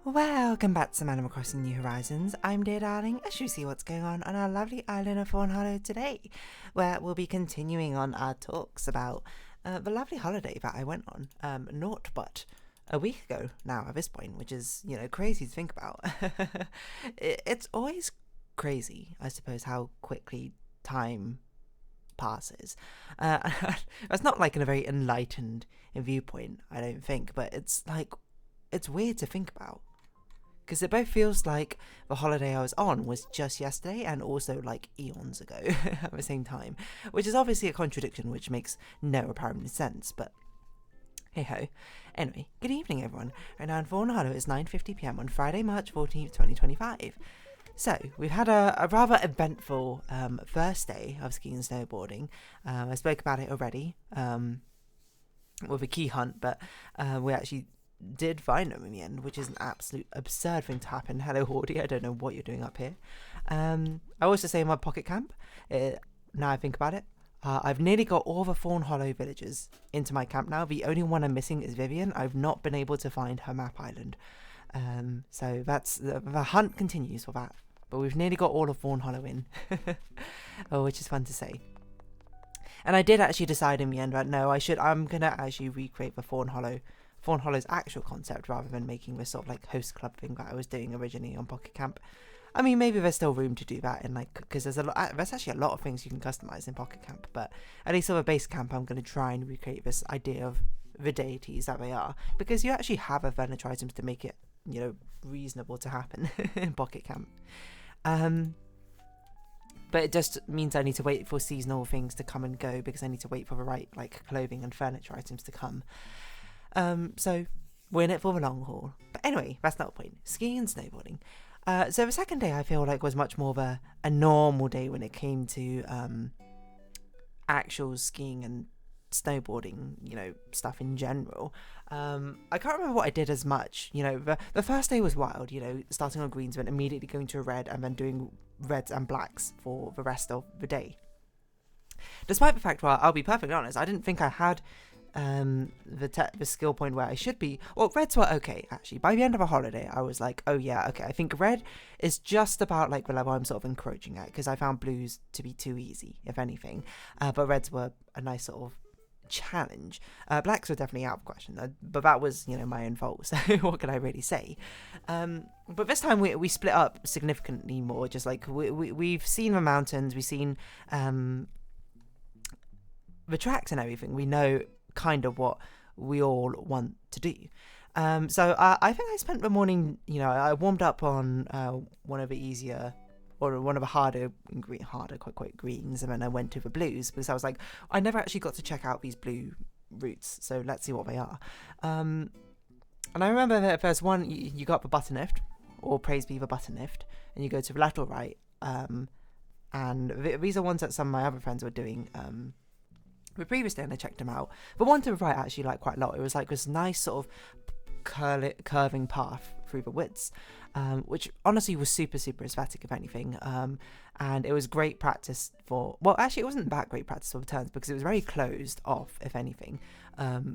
Welcome back to Animal Crossing New Horizons. I'm dear darling, as you see what's going on our lovely island of Fawnhallow today, where we'll be continuing on our talks about the lovely holiday that I went on, naught but a week ago now at this point, which is, crazy to think about. It's always crazy, I suppose, how quickly time passes. It's not like in a very enlightened viewpoint, I don't think, but it's weird to think about. Because it both feels like the holiday I was on was just yesterday and also like eons ago at the same time, which is obviously a contradiction which makes no apparent sense, but hey ho. Anyway, good evening everyone. Right now in Fawnhallow it's 9:50pm on Friday, March 14th, 2025. So, we've had a rather eventful first day of skiing and snowboarding. I spoke about it already with a key hunt, but we actually did find them in the end, which is an absolute absurd thing to happen. Hello Hordy, I don't know what you're doing up here. I also say in my pocket camp, now I think about it, I've nearly got all the Fawnhallow villagers into my camp now. The only one I'm missing is Vivian. I've not been able to find her map island. So that's the hunt continues for that. But we've nearly got all of Fawnhallow in, which is fun to say. And I did actually decide in the end that no, I'm gonna actually recreate the Fawnhallow's actual concept rather than making this sort of like host club thing that I was doing originally on Pocket Camp. I mean, maybe there's still room to do that in because there's actually a lot of things you can customize in Pocket Camp, but at least on a base camp I'm going to try and recreate this idea of the deities that they are, because you actually have furniture items to make it, reasonable to happen in Pocket Camp. But it just means I need to wait for seasonal things to come and go, because I need to wait for the right clothing and furniture items to come. So we're in it for the long haul. But anyway, that's not the point. Skiing and snowboarding. So the second day I feel like was much more of a normal day when it came to actual skiing and snowboarding, stuff in general. I can't remember what I did as much. The first day was wild, starting on greens, then immediately going to a red and then doing reds and blacks for the rest of the day. Despite the fact, well, I'll be perfectly honest, I didn't think I had the skill point where I should be. Well, reds were okay, actually. By the end of a holiday, I was like, oh yeah, okay, I think red is just about the level I'm sort of encroaching at, because I found blues to be too easy, if anything. But reds were a nice sort of challenge. Blacks were definitely out of question, but that was, my own fault, so what can I really say? But this time we split up significantly more, just we've seen the mountains, we've seen the tracks and everything. We know kind of what we all want to do. So I think I spent the morning, I warmed up on one of the easier, or one of the harder quite greens, and then I went to the blues, because I was like, I never actually got to check out these blue routes, so let's see what they are. And I remember that there's one, you got the button lift, or praise be the button lift, and you go to the left or right, and these are ones that some of my other friends were doing the previous day, and I checked them out. The one to the right I actually liked quite a lot. It was this nice sort of curving path through the woods, which honestly was super aesthetic, if anything, and it was great practice for, well, actually it wasn't that great practice for the turns, because it was very closed off, if anything,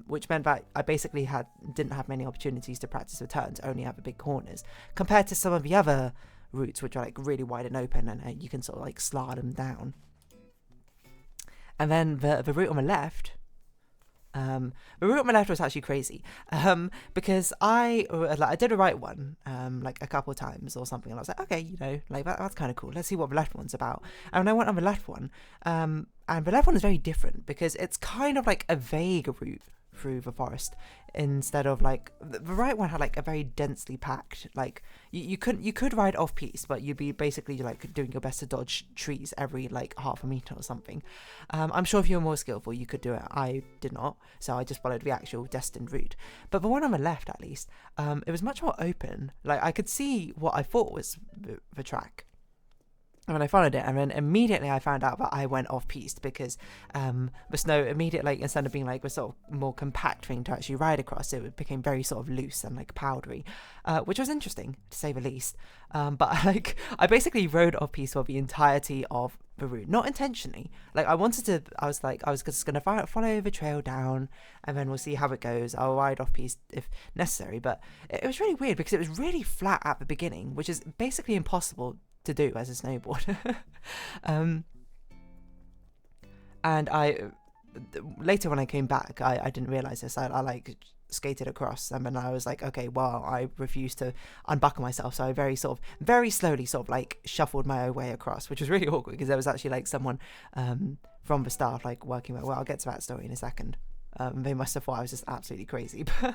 which meant that I basically didn't have many opportunities to practice the turns, only at the big corners, compared to some of the other routes which are really wide and open, and you can sort of slalom down. And then the route on the left, was actually crazy, because I did a right one, a couple of times or something, and I was like, okay, that's kind of cool. Let's see what the left one's about. And when I went on the left one, and the left one is very different, because it's kind of a vague route through the forest, instead of the right one had a very densely packed, you could ride off piste, but you'd be basically doing your best to dodge trees every half a meter or something. I'm sure if you were more skillful you could do it. I did not, so I just followed the actual destined route. But the one on the left, at least, it was much more open. I could see what I thought was the track, And then I followed it, and then immediately I found out that I went off-piste because the snow immediately, like, instead of being like a sort of more compact thing to actually ride across, it became very sort of loose and like powdery, which was interesting to say the least. But like I basically rode off-piste for the entirety of the route, not intentionally. Like I was just gonna follow the trail down, and then we'll see how it goes. I'll ride off-piste if necessary. But it was really weird because it was really flat at the beginning, which is basically impossible to do as a snowboard. And later when I came back, I didn't realize this. I like skated across, and then I was like, okay, well, I refused to unbuckle myself, so I very slowly sort of like shuffled my way across, which was really awkward because there was actually like someone from the staff like working with, well, I'll get to that story in a second. They must have thought I was just absolutely crazy. But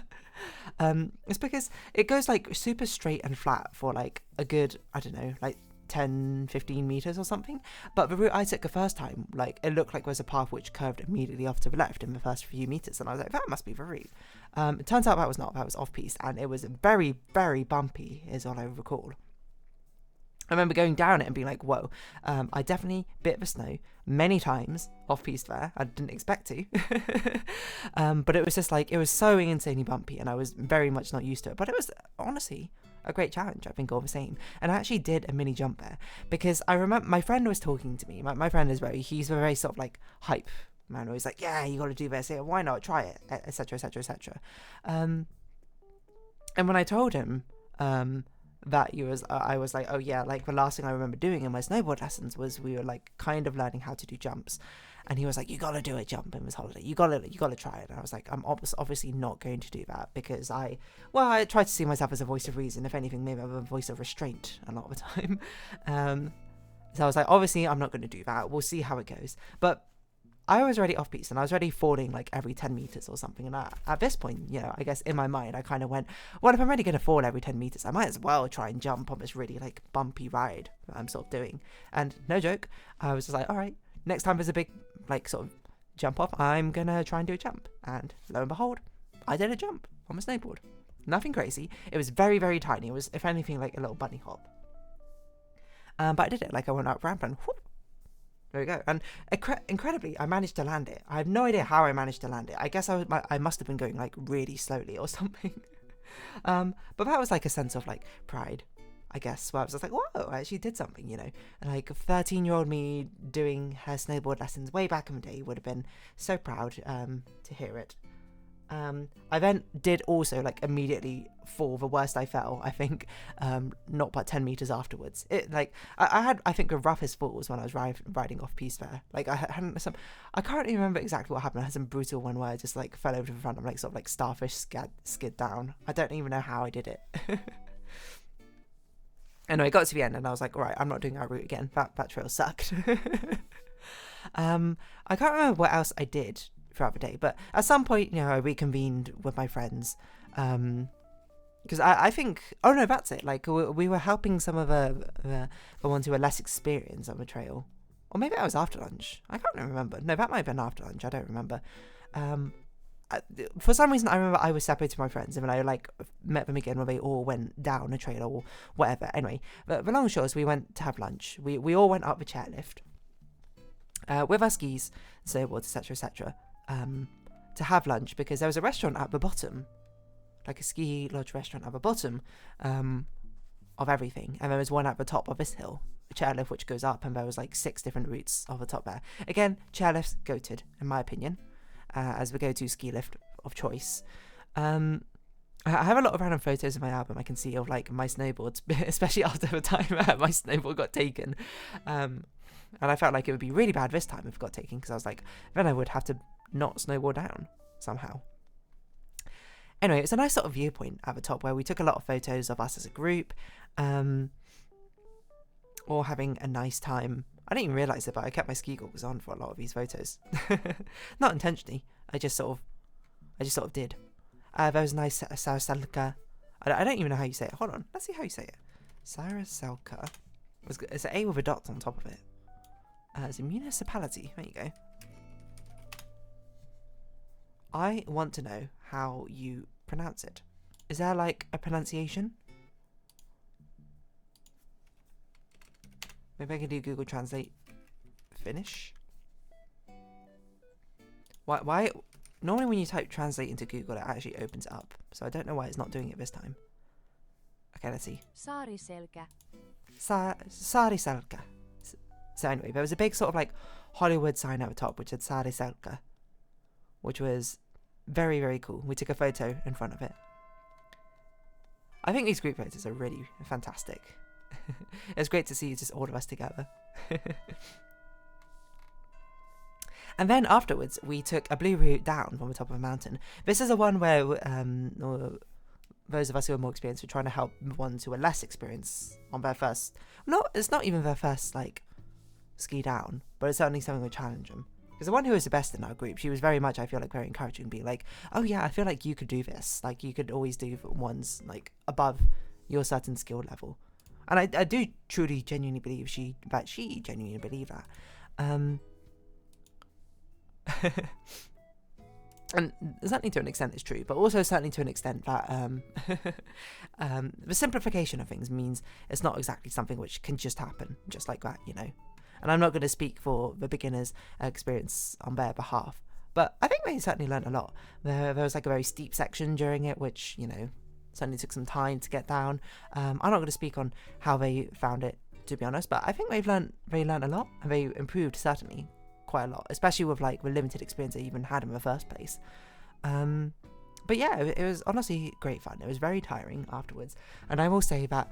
it's because it goes like super straight and flat for like a good, I don't know, like 10-15 meters or something. But the route I took the first time, like it looked like there was a path which curved immediately off to the left in the first few meters, and I was like, that must be the route. It turns out that was not. That was off-piste, and it was very, very bumpy is all I recall. I remember going down it and being like, whoa, I definitely bit the snow many times off-piste there. I didn't expect to. But it was just like, it was so insanely bumpy, and I was very much not used to it. But it was honestly a great challenge, I think, all the same. And I actually did a mini jump there because I remember my friend was talking to me. My friend is he's a very sort of like hype man. He's like, yeah, you got to do this. Yeah, why not? Try it, etc., etc., etc. And when I told him, that I was like, oh yeah, like the last thing I remember doing in my snowboard lessons was we were like kind of learning how to do jumps, and he was like, you gotta do a jump in this holiday, you gotta try it. And I was like, I'm obviously not going to do that because I try to see myself as a voice of reason. If anything, maybe I'm a voice of restraint a lot of the time. So I was like, obviously I'm not going to do that, we'll see how it goes. But I was already off-piste, and I was already falling like every 10 meters or something. And at this point, you know, I guess in my mind, I kind of went, well, if I'm already going to fall every 10 meters, I might as well try and jump on this really like bumpy ride that I'm sort of doing. And no joke, I was just like, all right, next time there's a big like sort of jump off, I'm going to try and do a jump. And lo and behold, I did a jump on my snowboard. Nothing crazy. It was very, very tiny. It was, if anything, like a little bunny hop. But I did it. Like I went up ramp and whoop, there we go. And incredibly, I managed to land it. I have no idea how I managed to land it. I guess I must have been going like really slowly or something. But that was like a sense of like pride, I guess, where I was just like, whoa, I actually did something, you know. And like 13-year-old me doing her snowboard lessons way back in the day would have been so proud to hear it. I then did also like immediately fall. The worst I fell, I think, not but 10 meters afterwards. It like I had, I think, the roughest falls when I was riding off piste there. Like I can't even remember exactly what happened. I had some brutal one where I just like fell over to the front and like sort of like starfish skid down. I don't even know how I did it. Anyway, I got to the end and I was like, all right, I'm not doing that route again. That trail sucked. I can't remember what else I did throughout the day, but at some point, you know, I reconvened with my friends, because I think, oh no, that's it, like we were helping some of the ones who were less experienced on the trail, or maybe that was after lunch, I can't remember. No, that might have been after lunch, I don't remember. For some reason I remember I was separated from my friends, and then I like met them again when they all went down a trail or whatever. Anyway, the long and short is we went to have lunch. We all went up the chairlift with our skis, snowboards, etc., etc., to have lunch, because there was a restaurant at the bottom, like a ski lodge restaurant at the bottom of everything, and there was one at the top of this hill, a chairlift which goes up, and there was like 6 different routes off the top there. Again, chairlifts goated in my opinion, as the go-to ski lift of choice. I have a lot of random photos in my album I can see of like my snowboards, especially after the time my snowboard got taken, and I felt like it would be really bad this time if it got taken, because I was like, then I would have to not snowboard down somehow. Anyway, it's a nice sort of viewpoint at the top where we took a lot of photos of us as a group, all having a nice time. I didn't even realise it, but I kept my ski goggles on for a lot of these photos. Not intentionally, I just sort of did. There was a nice Saraselka. I don't even know how you say it. Hold on, let's see how you say it. Saraselka. It's an A with a dot on top of it. It's a municipality. There you go. I want to know how you pronounce it. Is there like a pronunciation? Maybe I can do Google Translate finish. Why? Normally when you type translate into Google, it actually opens it up. So I don't know why it's not doing it this time. Okay, let's see. Saariselkä. Saariselkä. So anyway, there was a big sort of like Hollywood sign at the top which said Saariselkä, which was very, very cool. We took a photo in front of it. I think these group photos are really fantastic. It's great to see just all of us together. And then afterwards, we took a blue route down from the top of a mountain. This is a one where those of us who are more experienced were trying to help ones who are less experienced on their first... It's not even their first, like, ski down, but it's certainly something to challenge them. Because the one who was the best in our group, she was very much, I feel like, very encouraging, being like, oh yeah, I feel like you could do this. Like, you could always do ones, like, above your certain skill level. And I do truly, genuinely believe she genuinely believed that. And certainly to an extent it's true, but also certainly to an extent that the simplification of things means it's not exactly something which can just happen just like that, you know. And I'm not going to speak for the beginners' experience on their behalf, but I think they certainly learned a lot. There was like a very steep section during it, which, you know, certainly took some time to get down. I'm not going to speak on how they found it, to be honest, but I think they learned a lot, and they improved certainly quite a lot, especially with like the limited experience they even had in the first place. But yeah, it was honestly great fun. It was very tiring afterwards, and I will say that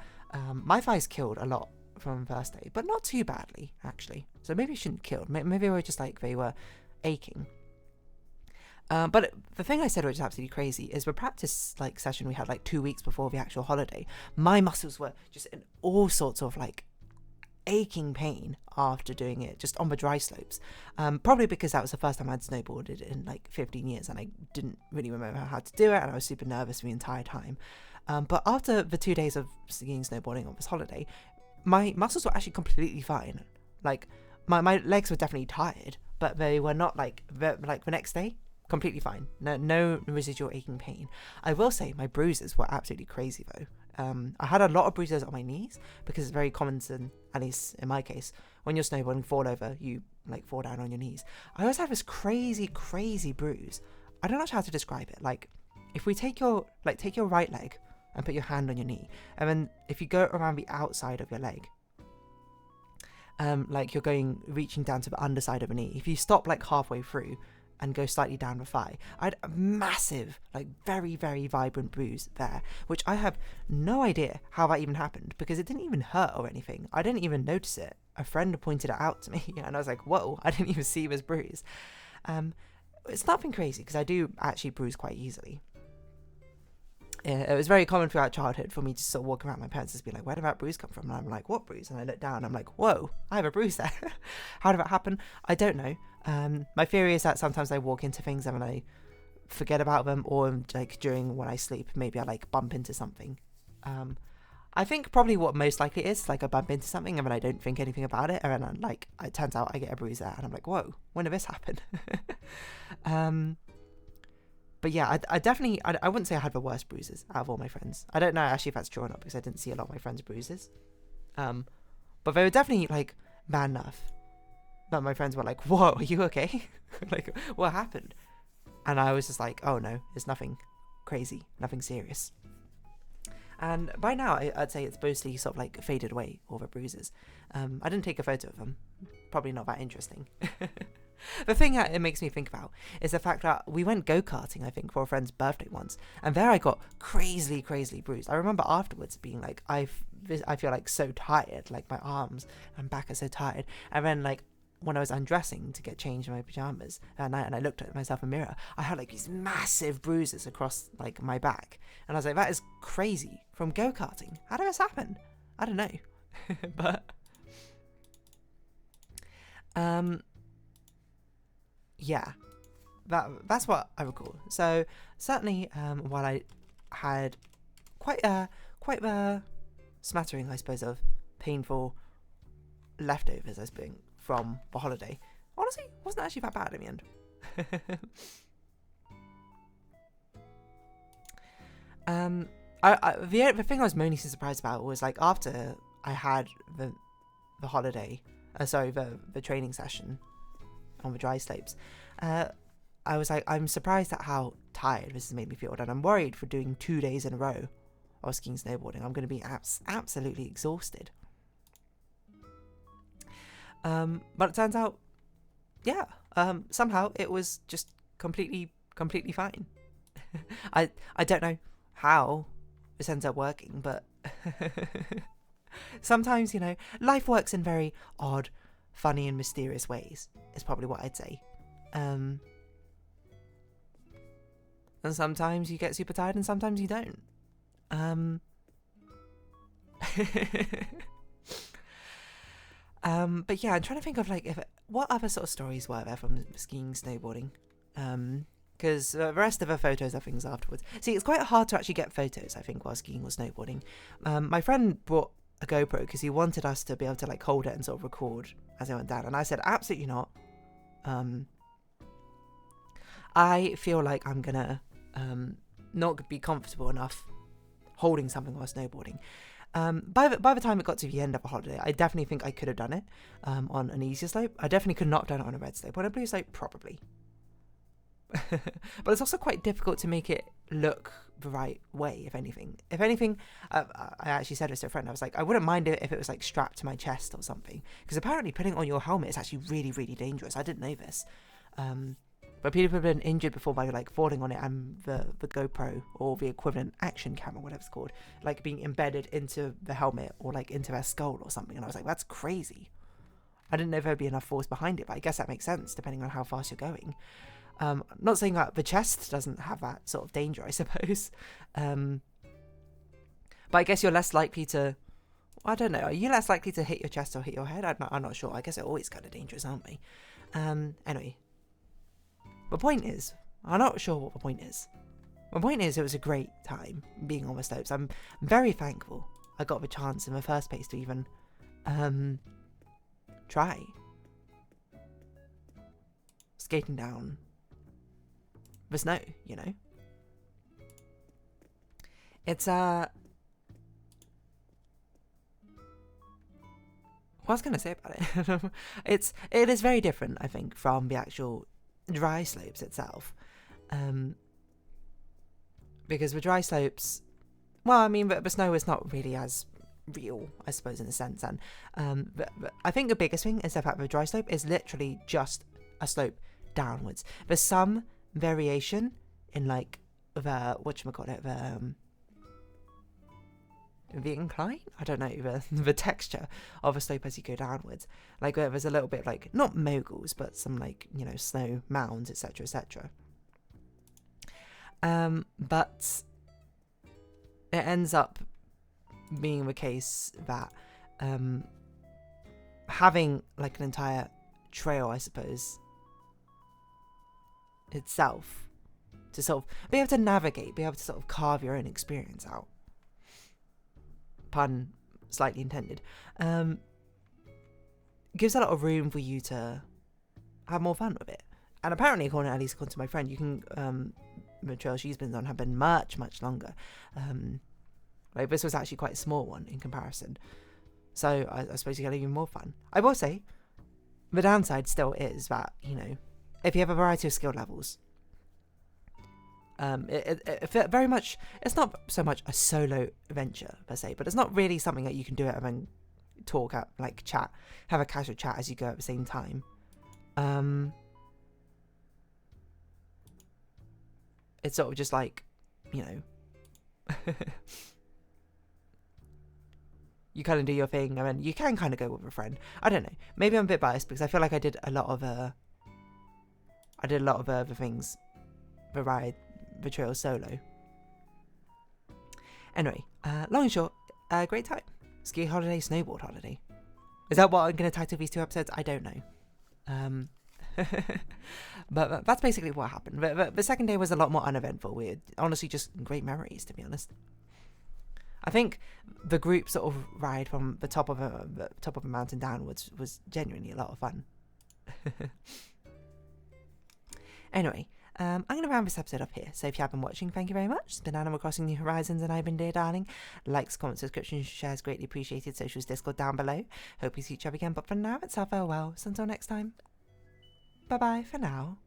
my thighs killed a lot from the first day, but not too badly actually. So maybe it shouldn't kill. Maybe they were just like they were aching. But the thing I said, which is absolutely crazy, is the practice like session we had like 2 weeks before the actual holiday. My muscles were just in all sorts of like aching pain after doing it, just on the dry slopes. Probably because that was the first time I'd snowboarded in like 15 years, and I didn't really remember how to do it, and I was super nervous the entire time. But after the 2 days of skiing snowboarding on this holiday, my muscles were actually completely fine. Like my legs were definitely tired, but they were not like the next day. Completely fine. No residual aching pain. I will say my bruises were absolutely crazy though. I had a lot of bruises on my knees because it's very common to, at least in my case, when you're snowboarding, fall over, you like fall down on your knees. I always have this crazy bruise. I don't know how to describe it. Like if we take your right leg and put your hand on your knee, and then if you go around the outside of your leg, like you're reaching down to the underside of a knee. If you stop like halfway through and go slightly down the thigh, I had a massive, like very, very vibrant bruise there, which I have no idea how that even happened, because it didn't even hurt or anything. I didn't even notice it. A friend pointed it out to me, and I was like, whoa, I didn't even see this bruise. It's nothing crazy, because I do actually bruise quite easily. It was very common throughout childhood for me to sort of walk around my parents and be like, where did that bruise come from? And I'm like, what bruise? And I look down and I'm like, whoa, I have a bruise there. How did that happen? I don't know. My theory is that sometimes I walk into things and then I forget about them, or like during when I sleep, maybe I like bump into something. I think probably what most likely is like I bump into something and then I don't think anything about it, and then like it turns out I get a bruise there and I'm like, whoa, when did this happen? But yeah, I definitely, I wouldn't say I had the worst bruises out of all my friends. I don't know actually if that's true or not, because I didn't see a lot of my friends' bruises. But they were definitely like bad enough that my friends were like, whoa, are you okay? Like, what happened? And I was just like, oh no, it's nothing crazy, nothing serious. And by now, I'd say it's mostly sort of like faded away, all the bruises. I didn't take a photo of them. Probably not that interesting. The thing that it makes me think about is the fact that we went go-karting, I think, for a friend's birthday once, and there I got crazily bruised. I remember afterwards being like, I feel like so tired, like my arms and back are so tired. And then like when I was undressing to get changed in my pajamas that night, and I looked at myself in the mirror, I had like these massive bruises across like my back, and I was like, that is crazy, from go-karting. How did this happen? I don't know. But yeah, that's what I recall. So certainly, while I had quite a smattering, I suppose, of painful leftovers, I suppose, from the holiday, honestly, it wasn't actually that bad in the end. The thing I was mostly surprised about was like after I had the holiday, the training session on the dry slopes, I was like, I'm surprised at how tired this has made me feel, and I'm worried for doing 2 days in a row of skiing snowboarding. I'm going to be absolutely exhausted. But it turns out, yeah, somehow it was just completely fine. I don't know how this ends up working, but sometimes, you know, life works in very odd, funny and mysterious ways, is probably what I'd say. And sometimes you get super tired and sometimes you don't. But yeah, I'm trying to think of like what other sort of stories were there from skiing, snowboarding. Because the rest of the photos are things afterwards. See, it's quite hard to actually get photos, I think, while skiing or snowboarding. My friend brought a GoPro because he wanted us to be able to like hold it and sort of record as I went down, and I said absolutely not. I feel like I'm gonna not be comfortable enough holding something while snowboarding. By the time it got to the end of a holiday, I definitely think I could have done it on an easier slope. I definitely could not have done it on a red slope. On a blue slope, probably. But it's also quite difficult to make it look the right way, if anything. If anything, I actually said this to a friend, I was like, I wouldn't mind it if it was like strapped to my chest or something, because apparently putting on your helmet is actually really, really dangerous. I didn't know this. But people have been injured before by like falling on it, and the GoPro or the equivalent action camera, whatever it's called, like being embedded into the helmet or like into their skull or something. And I was like, that's crazy. I didn't know if there'd be enough force behind it, but I guess that makes sense depending on how fast you're going. Not saying that the chest doesn't have that sort of danger, I suppose. But I guess you're less likely to, I don't know, are you less likely to hit your chest or hit your head? I'm not sure. I guess they're always kind of dangerous, aren't they? Anyway. The point is, I'm not sure what the point is. My point is, it was a great time being on the slopes. I'm very thankful I got the chance in the first place to even try skating down the snow, you know. It's what I was going to say about it, it is very different, I think, from the actual dry slopes itself, because the dry slopes, well, I mean, the snow is not really as real, I suppose, in a sense, and but I think the biggest thing is the fact that the dry slope is literally just a slope downwards. There's some variation in like the the incline, I don't know, the texture of a slope as you go downwards. Like there's a little bit like, not moguls, but some like, you know, snow mounds, etc, etc. But it ends up being the case that having like an entire trail, I suppose, itself, to sort of be able to navigate, be able to sort of carve your own experience out, pun slightly intended, gives a lot of room for you to have more fun with it. And apparently, at least according to my friend, you can the trail she's been on have been much longer. Like this was actually quite a small one in comparison, so I suppose you get even more fun. I will say the downside still is that, you know, if you have a variety of skill levels, it very much, it's not so much a solo venture per se, but it's not really something that you can do it and then talk at, like chat, have a casual chat as you go at the same time. It's sort of just like, you know, you kind of do your thing and then you can kind of go with a friend. I don't know, maybe I'm a bit biased because I feel like I did a lot of the things, the ride, the trail solo. Anyway, long and short, great time. Ski holiday, snowboard holiday. Is that what I'm going to title these 2 episodes? I don't know. But that's basically what happened. The second day was a lot more uneventful. We had, honestly, just great memories, to be honest. I think the group sort of ride from the top of a mountain downwards was genuinely a lot of fun. Anyway, I'm going to round this episode up here. So if you have been watching, thank you very much. It's been Animal Crossing New Horizons, and I've been Dear Darling. Likes, comments, subscriptions, shares greatly appreciated. Socials, Discord down below. Hope we see each other again. But for now, it's our farewell. So until next time, bye bye for now.